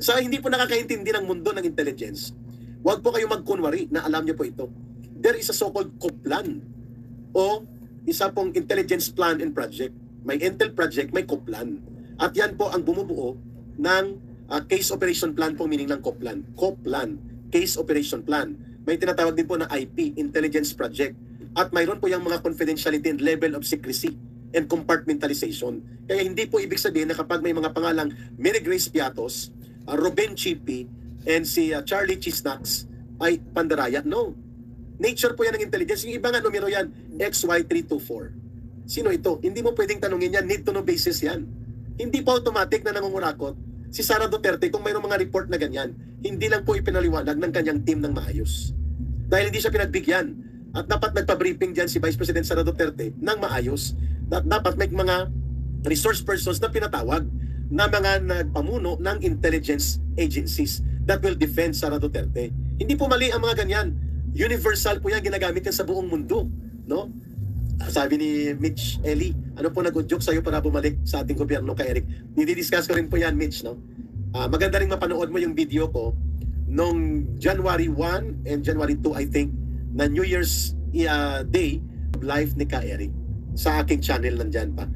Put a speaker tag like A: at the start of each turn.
A: Sa hindi po nakakaintindi ng mundo ng intelligence, huwag po kayo magkunwari na alam niyo po ito. There is a so-called COPLAN o isa pong intelligence plan and project. May Intel project, may COPLAN. At yan po ang bumubuo ng case operation plan po, meaning ng COPLAN. COPLAN, case operation plan. May tinatawag din po na IP, intelligence project. At mayroon po yung mga confidentiality and level of secrecy and compartmentalization. Kaya hindi po ibig sabihin na kapag may mga pangalang Mary Grace Piatos, Ruben Chipi, and si Charlie Chisnacks ay pandaraya. No. Nature po yan ng intelligence. Yung iba nga numero yan, XY324. Sino ito? Hindi mo pwedeng tanungin yan. Need to know basis yan. Hindi po automatic na nangungurakot si Sara Duterte kung mayroong mga report na ganyan. Hindi lang po ipinaliwanag ng kanyang team ng maayos. Dahil hindi siya pinagbigyan. At dapat nagpa-briefing dyan si Vice President Sara Duterte ng maayos. At dapat may mga resource persons na pinatawag na mga nagpamuno ng intelligence agencies that will defend Sara Duterte. Hindi po mali ang mga ganyan. Universal po yan, ginagamit yan sa buong mundo, no? Sabi ni Mitch Eli, ano po nag-udyok sa'yo para bumalik sa ating gobyerno kay Eric? Didi-discuss ko rin po yan, Mitch, no? Maganda rin mapanood mo yung video ko nung January 1 and January 2, I think, na New Year's Day live ni Ka Eric. Sa aking channel nandyan pa.